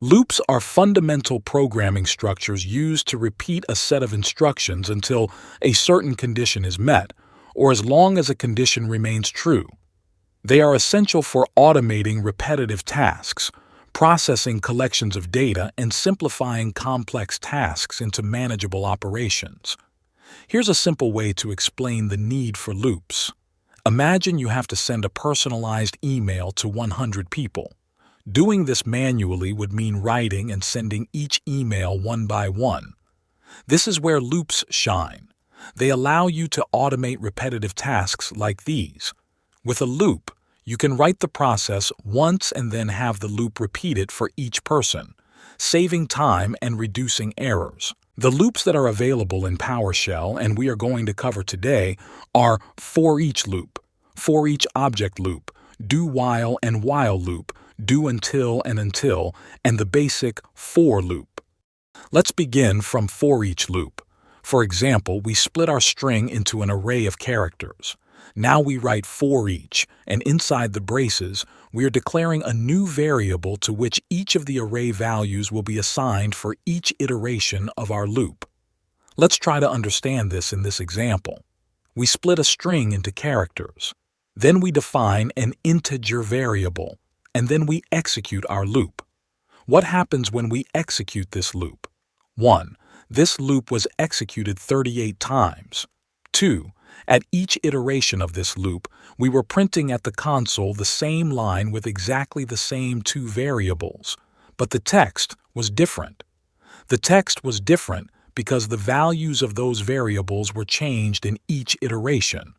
Loops are fundamental programming structures used to repeat a set of instructions until a certain condition is met, or as long as a condition remains true. They are essential for automating repetitive tasks, processing collections of data, and simplifying complex tasks into manageable operations. Here's a simple way to explain the need for loops. Imagine you have to send a personalized email to 100 people. Doing this manually would mean writing and sending each email one by one. This is where loops shine. They allow you to automate repetitive tasks like these. With a loop, you can write the process once and then have the loop repeat it for each person, saving time and reducing errors. The loops that are available in PowerShell and we are going to cover today are for each loop, for each object loop, do while and while loop, do until, and the basic for loop. Let's begin from for each loop. For example, we split our string into an array of characters. Now we write for each, and inside the braces, we are declaring a new variable to which each of the array values will be assigned for each iteration of our loop. Let's try to understand this in this example. We split a string into characters. Then we define an integer variable, and then we execute our loop. What happens when we execute this loop? 1. This loop was executed 38 times. 2. At each iteration of this loop, we were printing at the console the same line with exactly the same two variables, but the text was different. The text was different because the values of those variables were changed in each iteration.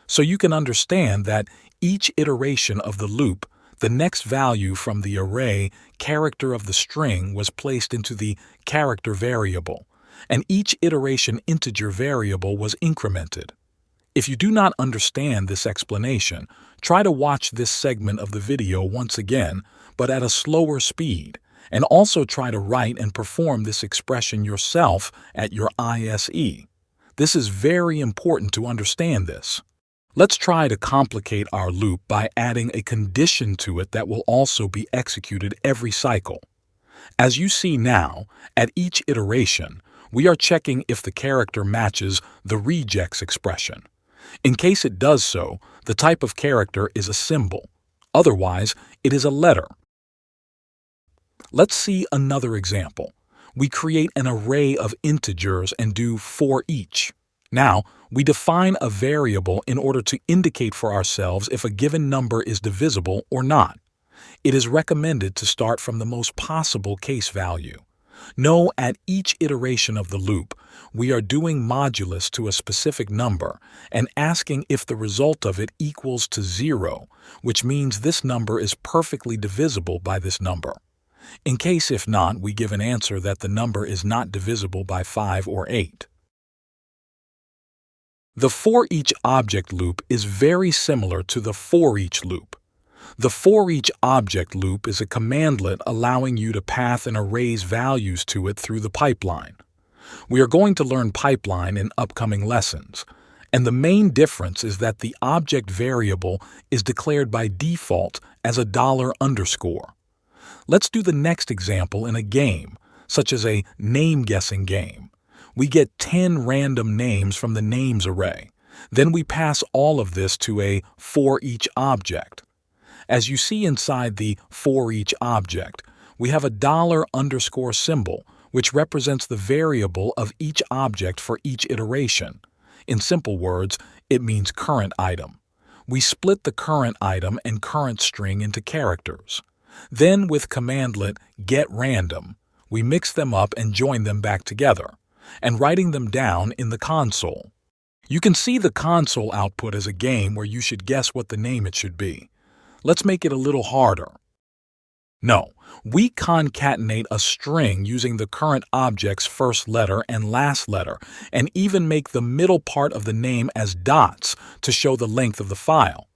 So you can understand that each iteration of the loop, the next value from the array character of the string was placed into the character variable, and each iteration integer variable was incremented. If you do not understand this explanation, try to watch this segment of the video once again, but at a slower speed, and also try to write and perform this expression yourself at your ISE. This is very important to understand this. Let's try to complicate our loop by adding a condition to it that will also be executed every cycle. As you see now, at each iteration, we are checking if the character matches the regex expression. In case it does so, the type of character is a symbol. Otherwise, it is a letter. Let's see another example. We create an array of integers and do for each. Now, we define a variable in order to indicate for ourselves if a given number is divisible or not. It is recommended to start from the most possible case value. Know at each iteration of the loop, we are doing modulus to a specific number and asking if the result of it equals to 0, which means this number is perfectly divisible by this number. In case if not, we give an answer that the number is not divisible by 5 or 8. The for each object loop is very similar to the for each loop. The for each object loop is a commandlet allowing you to path an array's values to it through the pipeline. We are going to learn pipeline in upcoming lessons, and the main difference is that the object variable is declared by default as a $_. Let's do the next example in a game, such as a name-guessing game. We get 10 random names from the names array. Then we pass all of this to a for each object. As you see inside the for each object, we have a $_ symbol, which represents the variable of each object for each iteration. In simple words, it means current item. We split the current item and current string into characters. Then with commandlet getRandom, we mix them up and join them back together, and writing them down in the console. You can see the console output as a game where you should guess what the name it should be. Let's make it a little harder. No, we concatenate a string using the current object's first letter and last letter, and even make the middle part of the name as dots to show the length of the file.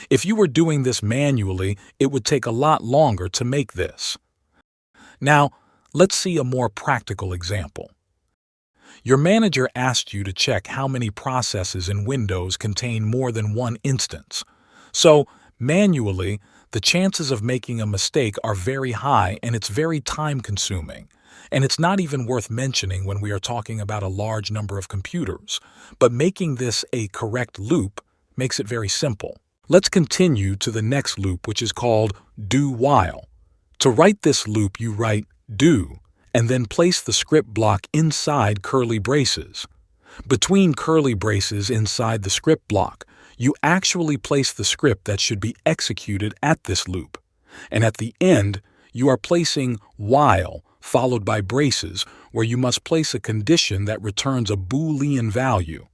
If you were doing this manually, it would take a lot longer to make this. Now, let's see a more practical example. Your manager asked you to check how many processes in Windows contain more than one instance. So, manually, The chances of making a mistake are very high and it's very time-consuming. And it's not even worth mentioning when we are talking about a large number of computers. But making this a correct loop makes it very simple. Let's continue to the next loop, which is called do while. To write this loop, you write do and then place the script block inside curly braces. Between curly braces inside the script block, you actually place the script that should be executed at this loop. And at the end, you are placing while followed by braces where you must place a condition that returns a Boolean value.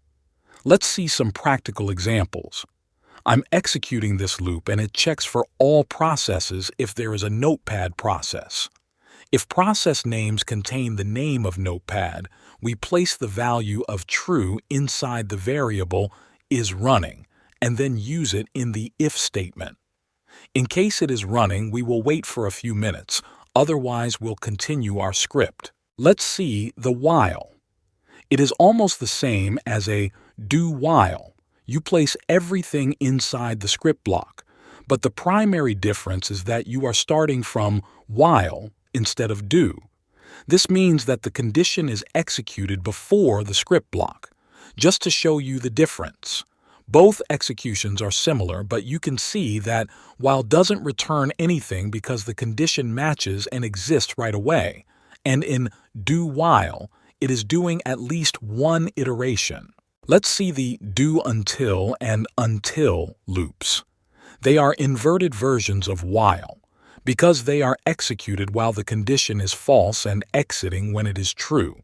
Let's see some practical examples. I'm executing this loop and it checks for all processes if there is a Notepad process. If process names contain the name of Notepad, we place the value of true inside the variable is running and then use it in the if statement. In case it is running, we will wait for a few minutes, otherwise we'll continue our script. Let's see the while. It is almost the same as a do while. You place everything inside the script block, but the primary difference is that you are starting from while instead of do. This means that the condition is executed before the script block. Just to show you the difference. Both executions are similar, but you can see that while doesn't return anything because the condition matches and exists right away, and in do while, it is doing at least one iteration. Let's see the do until and until loops. They are inverted versions of while, because they are executed while the condition is false and exiting when it is true.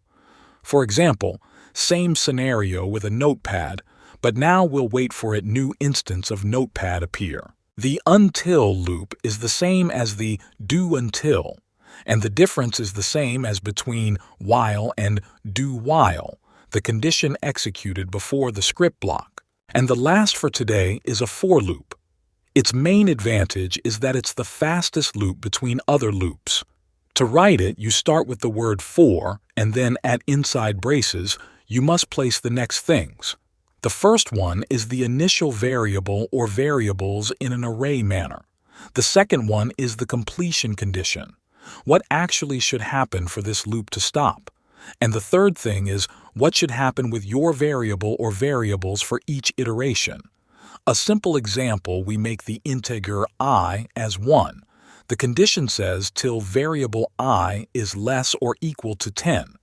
For example, same scenario with a Notepad, but now we'll wait for a new instance of Notepad appear. The until loop is the same as the do until, and the difference is the same as between while and do while, the condition executed before the script block. And the last for today is a for loop. Its main advantage is that it's the fastest loop between other loops. To write it, you start with the word for, and then at inside braces, you must place the next things. The first one is the initial variable or variables in an array manner. The second one is the completion condition. What actually should happen for this loop to stop? And the third thing is what should happen with your variable or variables for each iteration. A simple example, we make the integer I as 1. The condition says till variable I is less or equal to 10.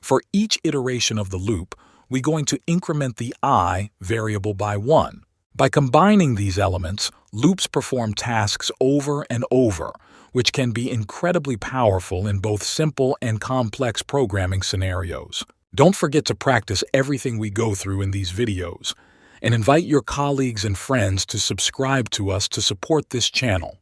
For each iteration of the loop, we're going to increment the I variable by 1. By combining these elements, loops perform tasks over and over, which can be incredibly powerful in both simple and complex programming scenarios. Don't forget to practice everything we go through in these videos, and invite your colleagues and friends to subscribe to us to support this channel.